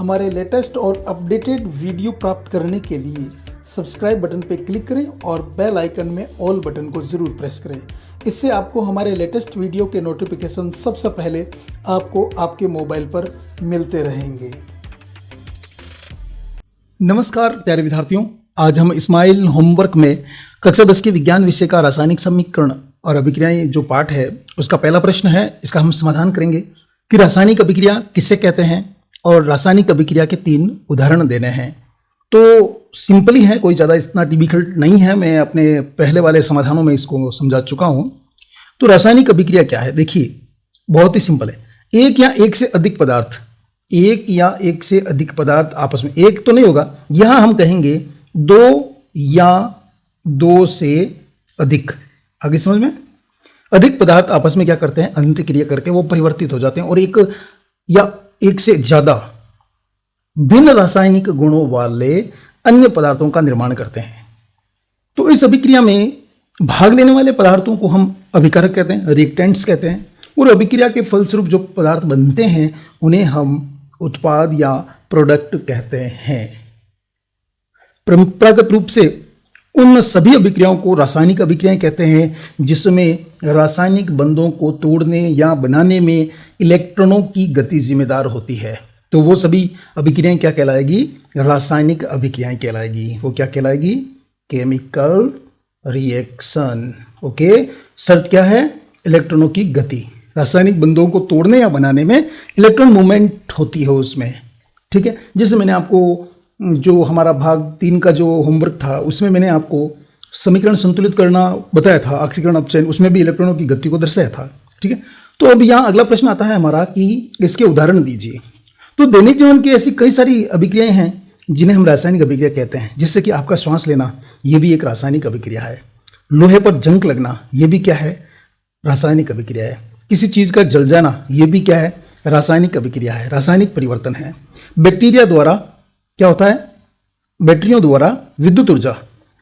हमारे लेटेस्ट और updated video प्राप्त करने के लिए सब्सक्राइब बटन पर क्लिक करें और बेल आइकन में ऑल बटन को ज़रूर प्रेस करें। इससे आपको हमारे लेटेस्ट वीडियो के नोटिफिकेशन सबसे पहले आपको आपके मोबाइल पर मिलते रहेंगे। नमस्कार प्यारे विद्यार्थियों, आज हम इस्माइल होमवर्क में कक्षा 10 के विज्ञान विषय का रासायनिक समीकरण और अभिक्रियाएं जो पाठ है उसका पहला प्रश्न है। इसका हम समाधान करेंगे कि रासायनिक अभिक्रिया किसे कहते हैं और रासायनिक अभिक्रिया के 3 उदाहरण देने हैं। तो सिंपल ही है, कोई ज़्यादा इतना डिफिकल्ट नहीं है। मैं अपने पहले वाले समाधानों में इसको समझा चुका हूँ। तो रासायनिक अभिक्रिया क्या है, देखिए बहुत ही सिंपल है। एक या एक से अधिक पदार्थ आपस में, एक तो नहीं होगा, यहाँ हम कहेंगे 2 या 2 से अधिक। आगे समझ में, अधिक पदार्थ आपस में क्या करते हैं, अंतःक्रिया करके वो परिवर्तित हो जाते हैं और एक या एक से ज्यादा भिन्न रासायनिक गुणों वाले अन्य पदार्थों का निर्माण करते हैं। तो इस अभिक्रिया में भाग लेने वाले पदार्थों को हम अभिकारक कहते हैं, रिएक्टेंट्स कहते हैं, और अभिक्रिया के फलस्वरूप जो पदार्थ बनते हैं उन्हें हम उत्पाद या प्रोडक्ट कहते हैं। परंपरागत रूप से उन सभी अभिक्रियाओं को रासायनिक अभिक्रियाएं कहते हैं जिसमें रासायनिक बंधों को तोड़ने या बनाने में इलेक्ट्रॉनों की गति जिम्मेदार होती है। तो वो सभी अभिक्रियाएं क्या कहलाएगी, रासायनिक अभिक्रियाएं कहलाएगी। वो क्या कहलाएगी, केमिकल रिएक्शन। ओके, शर्त क्या है, इलेक्ट्रॉनों की गति। रासायनिक बंधों को तोड़ने या बनाने में इलेक्ट्रॉन मूवमेंट होती है उसमें, ठीक है। जैसे मैंने आपको जो हमारा भाग 3 का जो होमवर्क था उसमें मैंने आपको समीकरण संतुलित करना बताया था, ऑक्सीकरण अपचयन, उसमें भी इलेक्ट्रॉनों की गति को दर्शाया था, ठीक है। तो अब यहाँ अगला प्रश्न आता है हमारा कि इसके उदाहरण दीजिए। तो दैनिक जीवन की ऐसी कई सारी अभिक्रियाएं हैं जिन्हें हम रासायनिक अभिक्रिया कहते हैं, जिससे कि आपका श्वास लेना ये भी एक रासायनिक अभिक्रिया है। लोहे पर जंग लगना ये भी क्या है, रासायनिक अभिक्रिया है। किसी चीज़ का जल जाना ये भी क्या है, रासायनिक अभिक्रिया है, रासायनिक परिवर्तन है। बैक्टीरिया द्वारा क्या होता है, बैटरियों द्वारा विद्युत ऊर्जा,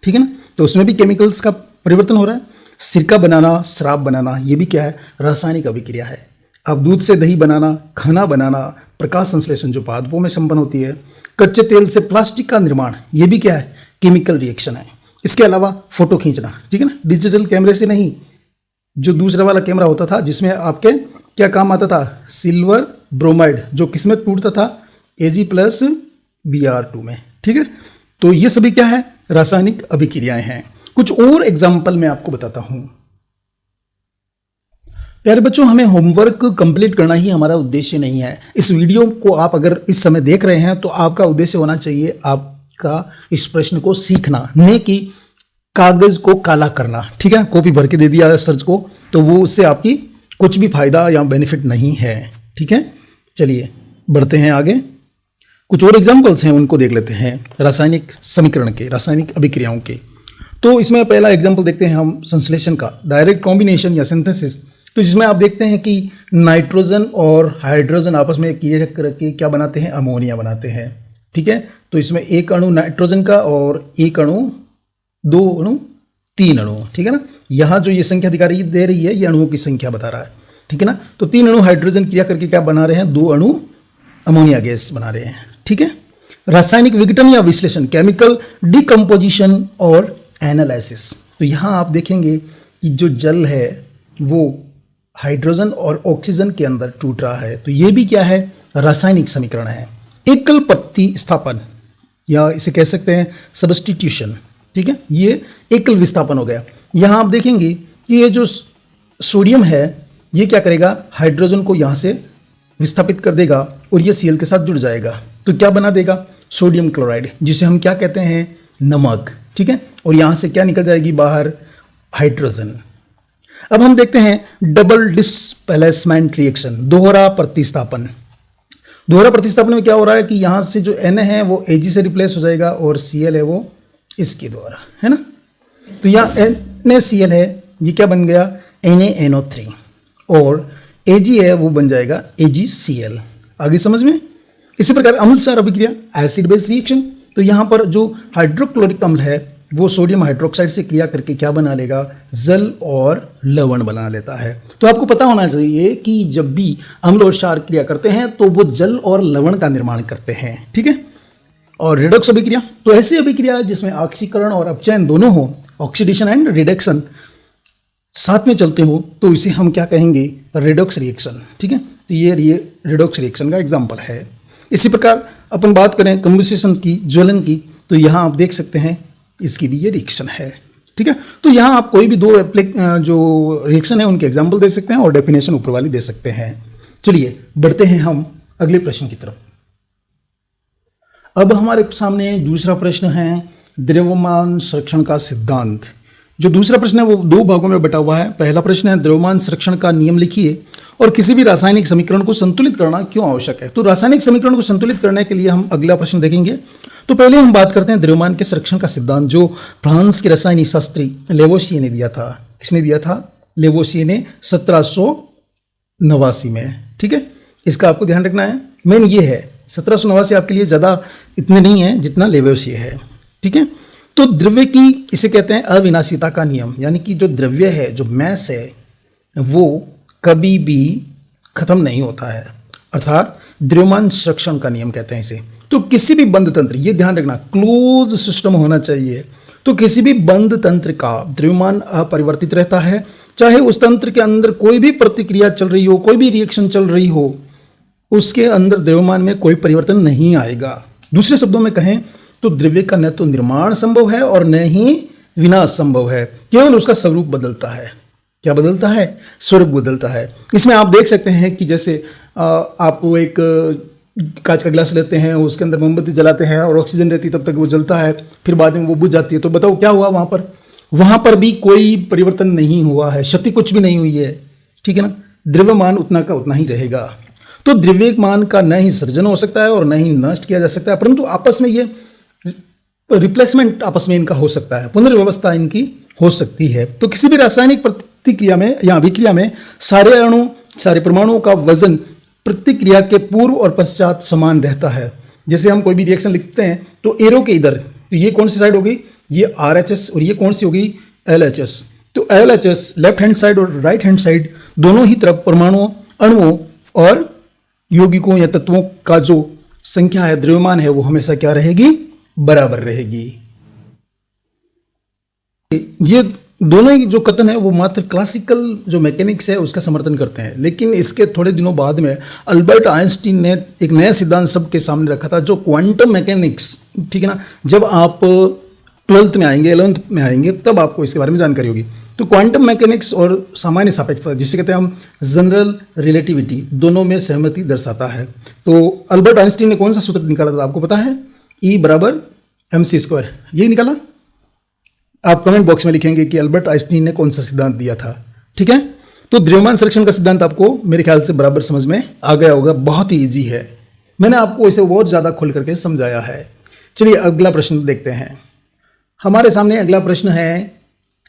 ठीक है ना, तो उसमें भी केमिकल्स का परिवर्तन हो रहा है। सिरका बनाना, शराब बनाना ये भी क्या है, रासायनिक अभिक्रिया है। अब दूध से दही बनाना, खाना बनाना, प्रकाश संश्लेषण जो पादपों में संपन्न होती है, कच्चे तेल से प्लास्टिक का निर्माण ये भी क्या है, केमिकल रिएक्शन है। इसके अलावा फोटो खींचना, ठीक है ना, डिजिटल कैमरे से नहीं, जो दूसरा वाला कैमरा होता था जिसमें आपके क्या काम आता था, सिल्वर ब्रोमाइड, जो किसमें टूटता था, Ag+Br2 में, ठीक है। तो ये सभी क्या है, रासायनिक अभिक्रियाएं हैं। कुछ और एग्जाम्पल मैं आपको बताता हूं। प्यारे बच्चों, हमें होमवर्क कंप्लीट करना ही हमारा उद्देश्य नहीं है। इस वीडियो को आप अगर इस समय देख रहे हैं तो आपका उद्देश्य होना चाहिए आपका इस प्रश्न को सीखना, न कि कागज को काला करना, ठीक है। कॉपी भर के दे दिया सर्च को तो वो उससे आपकी कुछ भी फायदा या बेनिफिट नहीं है, ठीक है। चलिए बढ़ते हैं आगे। कुछ और एग्जाम्पल्स हैं उनको देख लेते हैं रासायनिक समीकरण के, रासायनिक अभिक्रियाओं के। तो इसमें पहला एग्जाम्पल देखते हैं हम संश्लेषण का, डायरेक्ट कॉम्बिनेशन या सिंथेसिस। तो जिसमें आप देखते हैं कि नाइट्रोजन और हाइड्रोजन आपस में क्रिया करके क्या बनाते हैं, अमोनिया बनाते हैं, ठीक है। तो इसमें एक अणु नाइट्रोजन का और एक अणु, 2 अणु, 3 अणु, ठीक है ना। यहाँ जो ये संख्या दिखा रही दे रही है ये अणुओं की संख्या बता रहा है, ठीक है ना। तो 3 अणु हाइड्रोजन क्रिया करके क्या बना रहे हैं, 2 अणु अमोनिया गैस बना रहे हैं, ठीक है। रासायनिक विघटन या विश्लेषण, केमिकल डिकम्पोजिशन और एनालिसिस। तो यहाँ आप देखेंगे कि जो जल है वो हाइड्रोजन और ऑक्सीजन के अंदर टूट रहा है। तो ये भी क्या है, रासायनिक समीकरण है। एकल प्रतिस्थापन या इसे कह सकते हैं सब्स्टिट्यूशन, ठीक है, ये एकल विस्थापन हो गया। यहाँ आप देखेंगे कि ये जो सोडियम है ये क्या करेगा, हाइड्रोजन को यहाँ से विस्थापित कर देगा और ये Cl के साथ जुड़ जाएगा। तो क्या बना देगा, सोडियम क्लोराइड, जिसे हम क्या कहते हैं, नमक, ठीक है। और यहाँ से क्या निकल जाएगी बाहर, हाइड्रोजन। अब हम देखते हैं डबल डिस्प्लेसमेंट रिएक्शन, दोहरा प्रतिस्थापन। दोहरा प्रतिस्थापन में क्या हो रहा है कि यहाँ से जो Na है वो Ag से रिप्लेस हो जाएगा और Cl है वो इसके द्वारा, है ना। तो यहाँ NaCl है, ये क्या बन गया, NaNO3, और Ag है वो बन जाएगा AgCl। आगे समझ में। इसी प्रकार अम्ल क्षार अभिक्रिया, एसिड बेस रिएक्शन। तो यहाँ पर जो हाइड्रोक्लोरिक अम्ल है वो सोडियम हाइड्रोक्साइड से क्रिया करके क्या बना लेगा, जल और लवण बना लेता है। तो आपको पता होना चाहिए कि जब भी अम्ल और क्षार क्रिया करते हैं तो वो जल और लवण का निर्माण करते हैं, ठीक है। और रिडॉक्स अभिक्रिया, तो ऐसी अभिक्रिया जिसमें ऑक्सीकरण और अपचयन दोनों हो, ऑक्सीडेशन एंड रिडक्शन साथ में चलते हो, तो इसे हम क्या कहेंगे, रिडॉक्स रिएक्शन, ठीक है। तो ये रिडॉक्स रिएक्शन का एग्जाम्पल है। इसी प्रकार अपन बात करें कंबस्शन की, ज्वलन की, तो यहाँ आप देख सकते हैं इसकी भी ये रिएक्शन है, ठीक है। तो यहाँ आप कोई भी दो जो रिएक्शन है उनके एग्जाम्पल दे सकते हैं और डेफिनेशन ऊपर वाली दे सकते हैं। चलिए बढ़ते हैं हम अगले प्रश्न की तरफ। अब हमारे सामने दूसरा प्रश्न है द्रव्यमान संरक्षण का सिद्धांत। जो दूसरा प्रश्न है वो दो भागों में बटा हुआ है। पहला प्रश्न है द्रव्यमान संरक्षण का नियम लिखिए और किसी भी रासायनिक समीकरण को संतुलित करना क्यों आवश्यक है। तो रासायनिक समीकरण को संतुलित करने के लिए हम अगला प्रश्न देखेंगे। तो पहले हम बात करते हैं द्रव्यमान के संरक्षण का सिद्धांत, जो फ्रांस के रसायनी शास्त्री लेवोसिये ने दिया था। किसने दिया था? लेवोसिये ने 1789 में, ठीक है। इसका आपको ध्यान रखना है, मेन ये है 1789 आपके लिए ज़्यादा इतने नहीं है जितना लेवोसिये है, ठीक है। तो द्रव्य की इसे कहते हैं अविनाशीता का नियम, यानी कि जो द्रव्य है, जो मैस है, वो कभी भी खत्म नहीं होता है, अर्थात द्रव्यमान संरक्षण का नियम कहते हैं इसे। तो किसी भी बंद तंत्र, ये ध्यान रखना, क्लोज सिस्टम होना चाहिए। तो किसी भी बंद तंत्र का द्रव्यमान अपरिवर्तित रहता है, चाहे उस तंत्र के अंदर कोई भी प्रतिक्रिया चल रही हो, कोई भी रिएक्शन चल रही हो, उसके अंदर द्रव्यमान में कोई परिवर्तन नहीं आएगा। दूसरे शब्दों में कहें तो द्रव्य का न तो निर्माण संभव है और न ही विनाश संभव है, केवल उसका स्वरूप बदलता है। क्या बदलता है? स्वरूप बदलता है। इसमें आप देख सकते हैं कि जैसे आप एक कांच का गिलास लेते हैं, उसके अंदर मोमबत्ती जलाते हैं और ऑक्सीजन रहती है, तब तक वो जलता है, फिर बाद में वो बुझ जाती है। तो बताओ क्या हुआ वहाँ पर? वहाँ पर भी कोई परिवर्तन नहीं हुआ है, क्षति कुछ भी नहीं हुई है, ठीक है ना। द्रव्यमान उतना का उतना ही रहेगा। तो द्रव्यमान का न ही सृजन हो सकता है और न ही नष्ट किया जा सकता है, परंतु आपस में ये रिप्लेसमेंट आपस में इनका हो सकता है, पुनर्व्यवस्था इनकी हो सकती है। तो किसी भी रासायनिक प्रतिक्रिया में या अभिक्रिया में सारे अणु, सारे परमाणुओं का वजन प्रतिक्रिया के पूर्व और पश्चात समान रहता है। जैसे हम कोई भी रिएक्शन लिखते हैं तो एरो के इधर, तो ये कौन सी साइड होगी? ये RHS, और ये कौन सी होगी? LHS। तो LHS लेफ्ट हैंड साइड और राइट हैंड साइड दोनों ही तरफ परमाणुओं, अणुओं और यौगिकों या तत्वों का जो संख्या है, द्रव्यमान है, वो हमेशा क्या रहेगी? बराबर रहेगी। ये दोनों ही जो कथन है वो मात्र क्लासिकल जो मैकेनिक्स है उसका समर्थन करते हैं, लेकिन इसके थोड़े दिनों बाद में अल्बर्ट आइंस्टीन ने एक नया सिद्धांत सबके सामने रखा था, जो क्वांटम मैकेनिक्स, ठीक है ना। जब आप 12th में आएंगे, 11th में आएंगे, तब आपको इसके बारे में जानकारी होगी। तो क्वांटम मैकेनिक्स और सामान्य सापेक्षता, जिसे कहते हैं हम जनरल रिलेटिविटी, दोनों में सहमति दर्शाता है। तो अल्बर्ट आइंस्टीन ने कौन सा सूत्र निकाला था आपको पता है? E बराबर mc², यही निकाला। आप कमेंट बॉक्स में लिखेंगे कि अल्बर्ट आइंस्टीन ने कौन सा सिद्धांत दिया था, ठीक है। तो द्रव्यमान संरक्षण का सिद्धांत आपको मेरे ख्याल से बराबर समझ में आ गया होगा, बहुत ही ईजी है, मैंने आपको इसे बहुत ज़्यादा खोल करके समझाया है। चलिए अगला प्रश्न देखते हैं। हमारे सामने अगला प्रश्न है,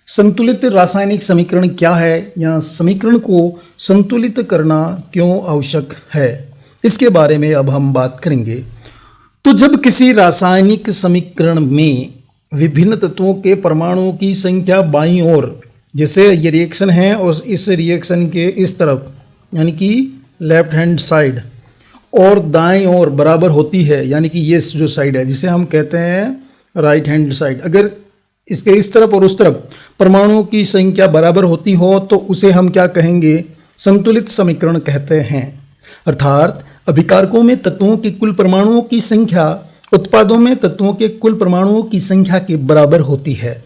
संतुलित रासायनिक समीकरण क्या है, या समीकरण को संतुलित करना क्यों आवश्यक है, इसके बारे में अब हम बात करेंगे। तो जब किसी रासायनिक समीकरण में विभिन्न तत्वों के परमाणुओं की संख्या बाईं ओर, जैसे ये रिएक्शन है और इस रिएक्शन के इस तरफ, यानी कि लेफ्ट हैंड साइड, और दाएं ओर बराबर होती है, यानी कि ये जो साइड है जिसे हम कहते हैं राइट हैंड साइड, अगर इसके इस तरफ और उस तरफ परमाणुओं की संख्या बराबर होती हो तो उसे हम क्या कहेंगे? संतुलित समीकरण कहते हैं। अर्थात अभिकारकों में तत्वों के कुल परमाणुओं की संख्या उत्पादों में तत्वों के कुल परमाणुओं की संख्या के बराबर होती है।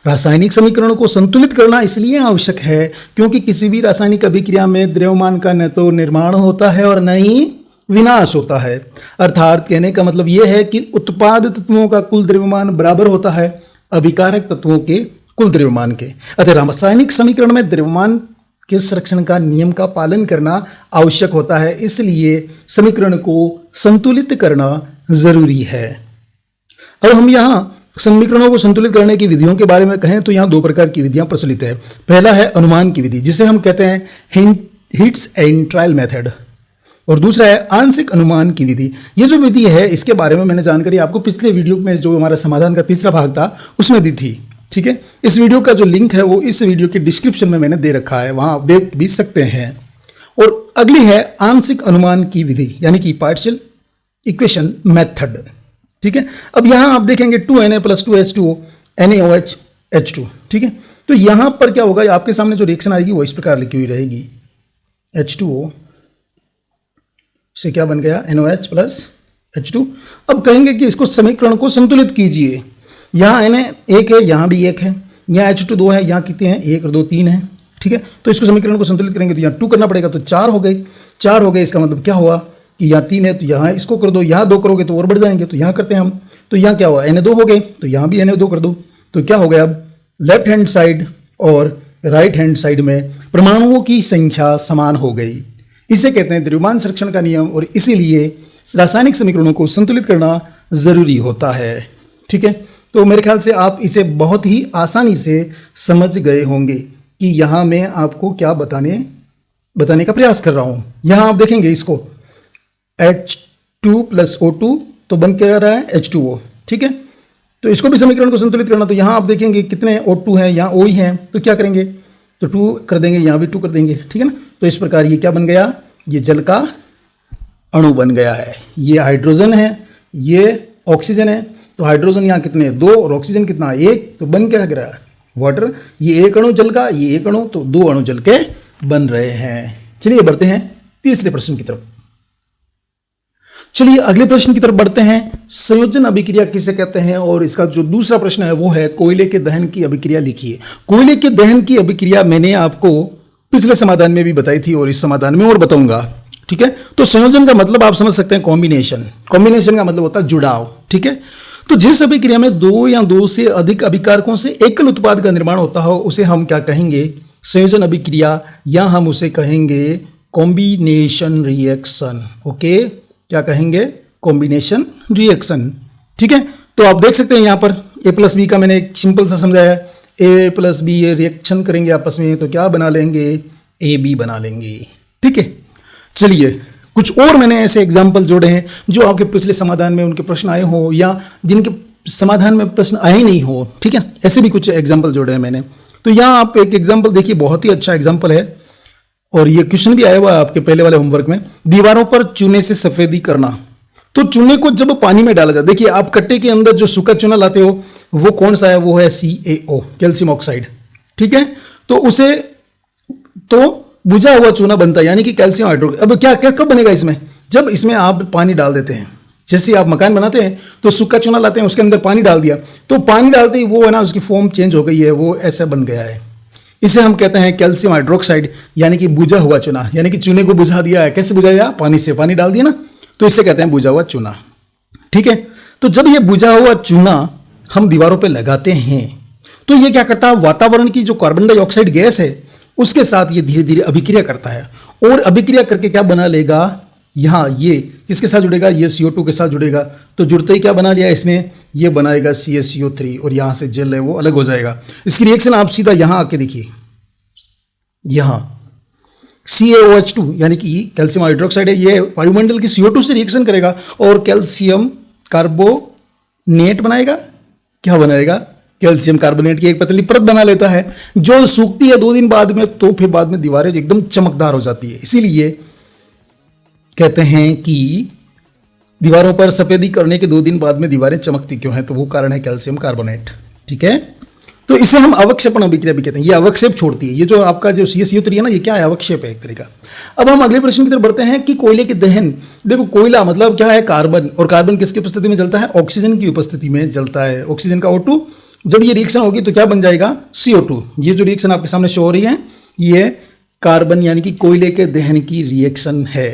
रासायनिक समीकरण को संतुलित करना इसलिए आवश्यक है क्योंकि किसी भी रासायनिक अभिक्रिया में द्रव्यमान का न तो निर्माण होता है और न ही विनाश होता है। अर्थात कहने का मतलब यह है कि उत्पाद तत्वों का कुल द्रव्यमान बराबर होता है अभिकारक तत्वों के कुल द्रव्यमान के। अतः रासायनिक समीकरण में द्रव्यमान के संरक्षण का नियम का पालन करना आवश्यक होता है, इसलिए समीकरण को संतुलित करना जरूरी है। अब हम यहाँ समीकरणों को संतुलित करने की विधियों के बारे में कहें तो यहाँ दो प्रकार की विधियां प्रचलित है। पहला है अनुमान की विधि, जिसे हम कहते हैं हिट्स एंड ट्रायल मेथड। और दूसरा है आंशिक अनुमान की विधि। ये जो विधि है इसके बारे में मैंने जानकारी आपको पिछले वीडियो में जो हमारा समाधान का तीसरा भाग था उसमें दी थी। ठीक है, इस वीडियो का जो लिंक है वो इस वीडियो के डिस्क्रिप्शन में मैंने दे रखा है, वहां आप देख भी सकते हैं। और अगली है आंशिक अनुमान की विधि यानी कि पार्शियल इक्वेशन मेथड। ठीक है, अब यहां आप देखेंगे 2Na + 2H2O NaOH H2। ठीक है, तो यहां पर क्या होगा, आपके सामने जो रिएक्शन आएगी वो इस प्रकार लिखी हुई रहेगी। H2O से क्या बन गया, NaOH + H2। अब कहेंगे कि इसको समीकरण को संतुलित कीजिए। यहाँ Na 1 है, यहाँ भी 1 है, यहाँ H2 2 है, यहाँ कितने हैं 1 और 2 3 है। ठीक है, तो इसको समीकरण को संतुलित करेंगे तो यहाँ 2 करना पड़ेगा, तो 4 हो गए। 4 हो गए, इसका मतलब क्या हुआ कि यहाँ 3 है तो यहाँ इसको कर दो, यहाँ 2 करोगे तो और बढ़ जाएंगे, तो यहाँ करते हैं हम। तो यहाँ क्या हुआ, Na 2 हो गए, तो यहाँ भी Na 2 कर दो। तो क्या हो गया, अब लेफ्ट हैंड साइड और राइट हैंड साइड में परमाणुओं की संख्या समान हो गई। इसे कहते हैं द्रव्यमान संरक्षण का नियम, और इसीलिए रासायनिक समीकरणों को संतुलित करना जरूरी होता है। ठीक है, तो मेरे ख्याल से आप इसे बहुत ही आसानी से समझ गए होंगे कि यहाँ मैं आपको क्या बताने का प्रयास कर रहा हूँ। यहाँ आप देखेंगे इसको H2 + O2 तो बन के आ रहा है H2O। ठीक है, तो इसको भी समीकरण को संतुलित करना, तो यहाँ आप देखेंगे कितने O2 हैं, यहाँ O ही हैं, तो क्या करेंगे, तो 2 कर देंगे, यहाँ भी 2 कर देंगे। ठीक है ना, तो इस प्रकार ये क्या बन गया, ये जल का अणु बन गया है। ये हाइड्रोजन है, ये ऑक्सीजन है, तो हाइड्रोजन यहाँ कितने हैं 2 और ऑक्सीजन कितना 1, तो बन क्या रहा है वाटर। ये एक अणु जल का, ये एक अणु, तो 2 अणु जल के बन रहे हैं। चलिए बढ़ते हैं तीसरे प्रश्न की तरफ। चलिए अगले प्रश्न की तरफ बढ़ते हैं। संयोजन अभिक्रिया किसे कहते हैं, और इसका जो दूसरा प्रश्न है वो है कोयले के दहन की अभिक्रिया लिखिए। कोयले के दहन की अभिक्रिया मैंने आपको पिछले समाधान में भी बताई थी और इस समाधान में और बताऊंगा। ठीक है, तो संयोजन का मतलब आप समझ सकते हैं कॉम्बिनेशन। कॉम्बिनेशन का मतलब होता है जुड़ाव। ठीक है, तो जिस अभिक्रिया में 2 या 2 से अधिक अभिकारकों से एकल उत्पाद का निर्माण होता हो उसे हम क्या कहेंगे, संयोजन अभिक्रिया, या हम उसे कहेंगे कॉम्बिनेशन रिएक्शन। ओके, क्या कहेंगे, कॉम्बिनेशन रिएक्शन। ठीक है, तो आप देख सकते हैं यहाँ पर A + B का मैंने एक सिंपल सा समझाया। A + B रिएक्शन करेंगे आपस में तो क्या बना लेंगे, AB बना लेंगे। ठीक है, चलिए कुछ और मैंने ऐसे एग्जाम्पल जोड़े हैं जो आपके पिछले समाधान में उनके प्रश्न आए हो या जिनके समाधान में प्रश्न आए ही नहीं हो। ठीक है, ऐसे भी कुछ एग्जाम्पल जोड़े हैं मैंने। तो यहाँ आप एक एग्जाम्पल देखिए, बहुत ही अच्छा एग्जाम्पल है और ये क्वेश्चन भी आया हुआ है आपके पहले वाले होमवर्क में। दीवारों पर चूने से सफेदी करना। तो चूने को जब पानी में डाला जाए, देखिए आप कट्टे के अंदर जो सूखा चूना लाते हो वो कौन सा है, वो है CaO, कैल्शियम ऑक्साइड। ठीक है, तो उसे तो बुझा हुआ चूना बनता है यानी कि कैल्शियम हाइड्रोक्साइड। अब क्या क्या कब बनेगा इसमें, जब इसमें आप पानी डाल देते हैं। जैसे आप मकान बनाते हैं तो सूखा चूना लाते हैं, उसके अंदर पानी डाल दिया, तो पानी डालते ही वो है ना उसकी फॉर्म चेंज हो गई है, वो ऐसा बन गया है। इसे हम कहते हैं कैल्शियम हाइड्रोक्साइड यानी कि बुझा हुआ चूना। यानी कि चूने को बुझा दिया है। कैसे बुझाया, पानी से, पानी डाल दिया ना, तो इसे कहते हैं बुझा हुआ चूना। ठीक है, तो जब ये बुझा हुआ चूना हम दीवारों पर लगाते हैं तो ये क्या करता है, वातावरण की जो कार्बन डाइऑक्साइड गैस है उसके साथ ये धीरे धीरे अभिक्रिया करता है, और अभिक्रिया करके क्या बना लेगा, यहाँ ये किसके साथ जुड़ेगा, ये CO2 के साथ जुड़ेगा। तो जुड़ते ही क्या बना लिया इसने, ये बनाएगा CaCO3 और यहाँ से जल है वो अलग हो जाएगा। इसकी रिएक्शन आप सीधा यहाँ आके देखिए, यहाँ CaOH2 यानी कि कैल्शियम हाइड्रोक्साइड है, ये वायुमंडल की CO2 से रिएक्शन करेगा और कैल्शियम कार्बोनेट बनाएगा। क्या बनाएगा, कैल्शियम कार्बोनेट की एक पतली परत बना लेता है जो सूखती है 2 दिन बाद में, तो फिर बाद में दीवारें एकदम चमकदार हो जाती है। इसीलिए कहते हैं कि दीवारों पर सफेदी करने के 2 दिन बाद में दीवारें चमकती क्यों हैं, तो वो कारण है कैल्शियम कार्बोनेट। ठीक है, तो इसे हम अवक्षेपण अभिक्रिया भी कहते हैं। ये अवक्षेप छोड़ती है, ये जो आपका जो CaCO3 है ना, ये क्या है, अवक्षेप है एक तरीका। अब हम अगले प्रश्न की तरफ बढ़ते हैं कि कोयले के दहन। देखो कोयला मतलब क्या है, कार्बन, और कार्बन किसकी उपस्थिति में जलता है, ऑक्सीजन की उपस्थिति में जलता है। ऑक्सीजन का O2, जब ये रिएक्शन होगी तो क्या बन जाएगा, CO2। ये जो रिएक्शन आपके सामने शो हो रही है ये कार्बन यानी कि कोयले के दहन की रिएक्शन है।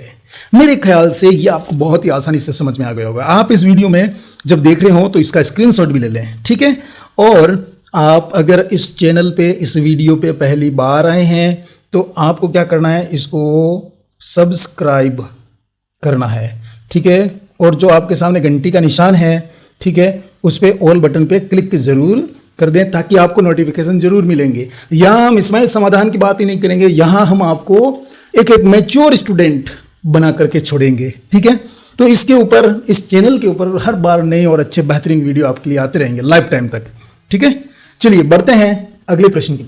मेरे ख्याल से ये आपको बहुत ही आसानी से समझ में आ गया होगा। आप इस वीडियो में जब देख रहे हो तो इसका स्क्रीनशॉट भी ले लें। ठीक है, और आप अगर इस चैनल पे, इस वीडियो पे पहली बार आए हैं तो आपको क्या करना है, इसको सब्सक्राइब करना है। ठीक है, और जो आपके सामने घंटी का निशान है, ठीक है, उस पर ऑल बटन पे क्लिक जरूर कर दें ताकि आपको नोटिफिकेशन जरूर मिलेंगे। यहाँ हम इसमें समाधान की बात ही नहीं करेंगे, यहाँ हम आपको एक मैच्योर स्टूडेंट बना करके छोड़ेंगे। ठीक है, तो इसके ऊपर, इस चैनल के ऊपर हर बार नए और अच्छे बेहतरीन वीडियो आपके लिए आते रहेंगे लाइफ टाइम तक। ठीक है, चलिए बढ़ते हैं अगले प्रश्न की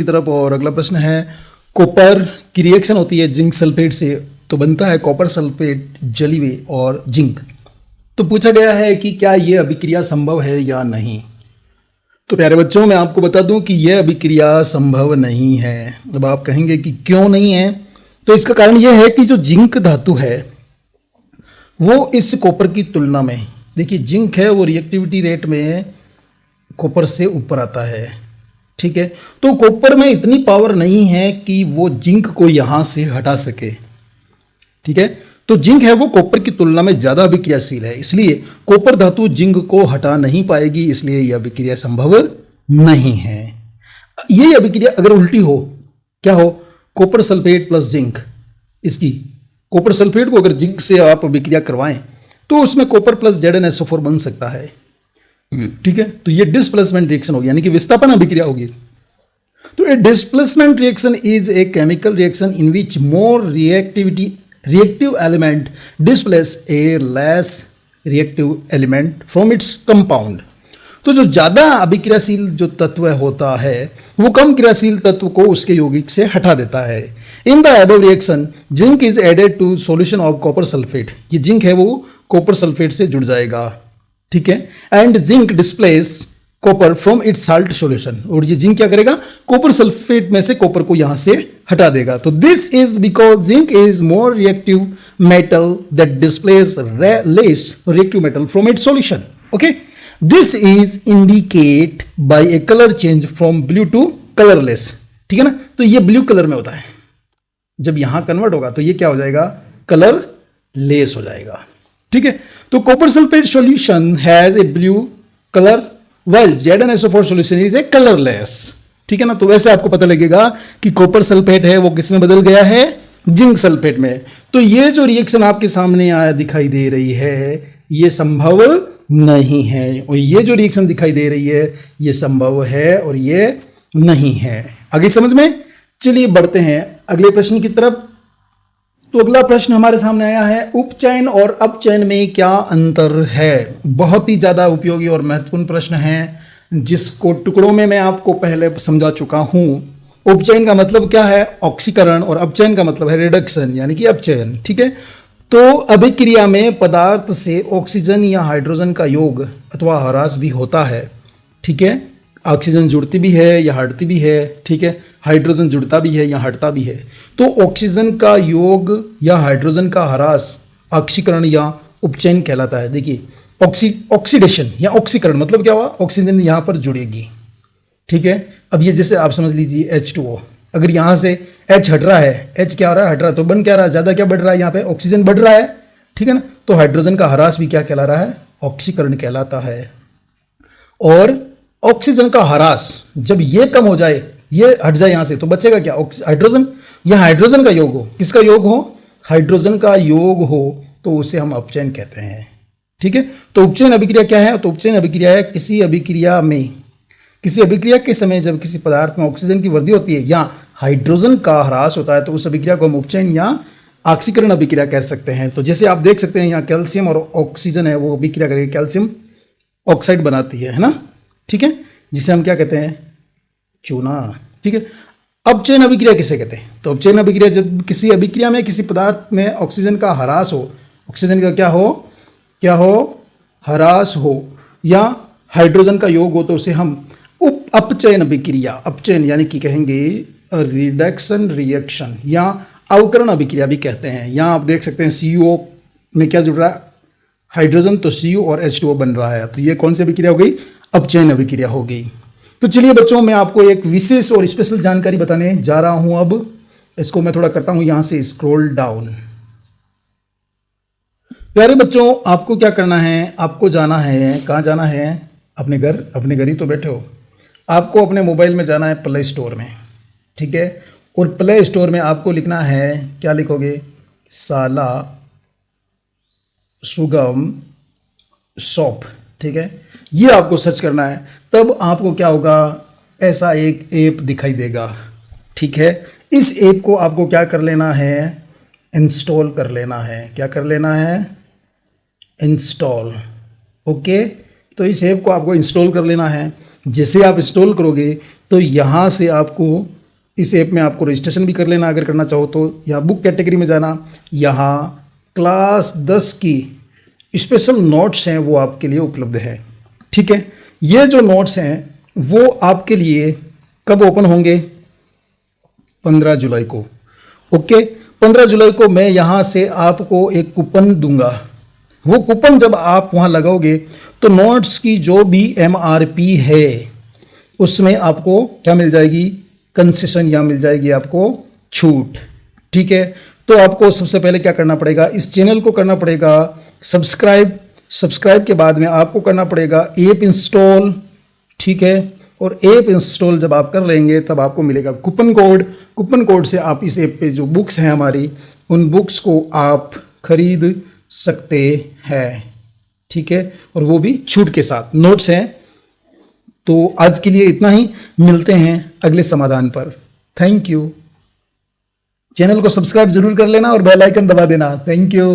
तरफ। और अगला प्रश्न है, कॉपर की रिएक्शन होती है जिंक सल्फेट से, तो बनता है कॉपर सल्फेट, जलीय और जिंक। तो पूछा गया है कि क्या यह अभिक्रिया संभव है या नहीं। तो प्यारे बच्चों, मैं आपको बता दूं कि यह अभिक्रिया संभव नहीं है। अब आप कहेंगे कि क्यों नहीं है, तो इसका कारण यह है कि जो जिंक धातु है वो इस कॉपर की तुलना में, देखिए जिंक है वो रिएक्टिविटी रेट में कॉपर से ऊपर आता है। ठीक है, तो कॉपर में इतनी पावर नहीं है कि वो जिंक को यहां से हटा सके। ठीक है, तो जिंक है वो कॉपर की तुलना में ज्यादा अभिक्रियाशील है, इसलिए कॉपर धातु जिंक को हटा नहीं पाएगी, इसलिए यह अभिक्रिया संभव नहीं है। यही अभिक्रिया अगर उल्टी हो, क्या हो, कॉपर सल्फेट प्लस जिंक, इसकी कॉपर सल्फेट को अगर जिंक से आप अभिक्रिया करवाएं तो उसमें कॉपर प्लस ZnSO4 बन सकता है। ठीक है, तो ये डिस्प्लेसमेंट रिएक्शन होगी, यानी कि विस्थापन अभिक्रिया होगी। तो a displacement reaction is a chemical reaction in which more reactive element displace a less reactive element from its compound। तो जो ज्यादा अभिक्रियाशील जो तत्व होता है वो कम क्रियाशील तत्व को उसके यौगिक से हटा देता है। In the above reaction zinc is added to solution of copper sulphate, ये जिंक है वो कॉपर सल्फेट से जुड़ जाएगा। ठीक है, and zinc displace copper from its salt solution, और ये जिंक क्या करेगा, कॉपर सल्फेट में से कॉपर को यहां से हटा देगा। तो this is because zinc is more reactive metal that displace less reactive metal from its solution. Okay, this is indicate by a colour change from blue to colourless. ठीक है ना, तो ये ब्लू कलर में होता है, जब यहां कन्वर्ट होगा तो ये क्या हो जाएगा, कलर लेस हो जाएगा। ठीक है, तो copper sulphate solution has a blue colour while ZnSO4 solution is a colorless। ठीक है ना, तो वैसे आपको पता लगेगा कि कॉपर सल्फेट है वो किस में बदल गया है, जिंक सल्फेट में। तो ये जो रिएक्शन आपके सामने आया दिखाई दे रही है ये संभव नहीं है, और ये जो रिएक्शन दिखाई दे रही है ये संभव है और ये नहीं है। आगे समझ में, चलिए बढ़ते हैं अगले प्रश्न की तरफ। तो अगला प्रश्न हमारे सामने आया है, उपचयन और अपचयन में क्या अंतर है। बहुत ही ज्यादा उपयोगी और महत्वपूर्ण प्रश्न है, जिसको टुकड़ों में मैं आपको पहले समझा चुका हूं। उपचयन का मतलब क्या है, ऑक्सीकरण, और अपचयन का मतलब है रिडक्शन यानी कि अपचयन। ठीक है, तो अभिक्रिया में पदार्थ से ऑक्सीजन या हाइड्रोजन का योग अथवा ह्रास भी होता है। ठीक है, ऑक्सीजन जुड़ती भी है या हटती भी है। ठीक है, हाइड्रोजन जुड़ता भी है या हटता भी है। तो ऑक्सीजन का योग या हाइड्रोजन का ह्रास ऑक्सीकरण या उपचयन कहलाता है। देखिए ऑक्सीडेशन या ऑक्सीकरण मतलब क्या हुआ, ऑक्सीजन यहां पर जुड़ेगी। ठीक है, अब ये जैसे आप समझ लीजिए H2O, अगर यहां से H हट रहा है, H क्या हो रहा है, हट रहा है, तो बन क्या रहा है, ज्यादा क्या बढ़ रहा है, यहाँ पे ऑक्सीजन बढ़ रहा है। ठीक है ना, तो हाइड्रोजन का ह्रास भी क्या कहला रहा है, ऑक्सीकरण कहलाता है। और ऑक्सीजन का ह्रास जब ये कम हो जाए, ये हट जाए यहां से, तो बचेगा क्या, हाइड्रोजन। या हाइड्रोजन का योग हो, किसका योग हो, हाइड्रोजन का योग हो, तो उसे हम अपचयन कहते हैं। ठीक है, तो उपचयन अभिक्रिया क्या है, तो उपचयन अभिक्रिया है किसी अभिक्रिया के समय जब किसी पदार्थ में ऑक्सीजन की वृद्धि होती है या हाइड्रोजन का ह्रास होता है, तो उस अभिक्रिया को हम उपचयन या ऑक्सीकरण अभिक्रिया कह सकते हैं। तो जैसे आप देख सकते हैं यहाँ कैल्शियम और ऑक्सीजन है वो अभिक्रिया करके कैल्शियम ऑक्साइड बनाती है ना। ठीक है, जिसे हम क्या कहते हैं, चूना। ठीक है, अपचयन अभिक्रिया किसे कहते हैं, तो अपचयन अभिक्रिया जब किसी अभिक्रिया में किसी पदार्थ में ऑक्सीजन का ह्रास हो, ऑक्सीजन का क्या हो ह्रास हो, या हाइड्रोजन का योग हो, तो उसे हम अपचयन अभिक्रिया, अपचयन यानी कि कहेंगे रिडक्शन रिएक्शन या अवकरण अभिक्रिया भी कहते हैं। यहाँ आप देख सकते हैं CO में क्या जुड़ रहा है, हाइड्रोजन, तो CO और H2O बन रहा है। तो ये कौन सी अभिक्रिया हो गई, अपचयन अभिक्रिया हो गई। तो चलिए बच्चों, मैं आपको एक विशेष और स्पेशल जानकारी बताने जा रहा हूं। अब इसको मैं थोड़ा करता हूं यहां से स्क्रॉल डाउन। प्यारे बच्चों, आपको क्या करना है, आपको जाना है, कहाँ जाना है, अपने घर ही तो बैठे हो। आपको अपने मोबाइल में जाना है प्ले स्टोर में। ठीक है, और प्ले स्टोर में आपको लिखना है, क्या लिखोगे, शाला सुगम शॉप। ठीक है, ये आपको सर्च करना है, तब आपको क्या होगा, ऐसा एक ऐप दिखाई देगा। ठीक है, इस ऐप को आपको क्या कर लेना है, इंस्टॉल कर लेना है। क्या कर लेना है, इंस्टॉल। ओके, तो इस ऐप को आपको इंस्टॉल कर लेना है। जैसे आप इंस्टॉल करोगे तो यहाँ से आपको इस ऐप में आपको रजिस्ट्रेशन भी कर लेना, अगर करना चाहो तो। यहाँ बुक कैटेगरी में जाना, यहाँ क्लास 10 की स्पेशल नोट्स हैं वो आपके लिए उपलब्ध है। ठीक है, ये जो नोट्स हैं वो आपके लिए कब ओपन होंगे, 15 जुलाई को। ओके, 15 जुलाई को मैं यहाँ से आपको एक कूपन दूंगा। वो कूपन जब आप वहाँ लगाओगे तो नोट्स की जो भी MRP है उसमें आपको क्या मिल जाएगी, कंसेशन या मिल जाएगी आपको छूट। ठीक है, तो आपको सबसे पहले क्या करना पड़ेगा, इस चैनल को करना पड़ेगा सब्सक्राइब के बाद में आपको करना पड़ेगा ऐप इंस्टॉल। ठीक है, और ऐप इंस्टॉल जब आप कर लेंगे तब आपको मिलेगा कूपन कोड से आप इस ऐप पे जो बुक्स हैं हमारी, उन बुक्स को आप खरीद सकते हैं। ठीक है, और वो भी छूट के साथ, नोट्स हैं। तो आज के लिए इतना ही, मिलते हैं अगले समाधान पर। Thank you. चैनल को सब्सक्राइब जरूर कर लेना और बेल आइकन दबा देना। Thank you.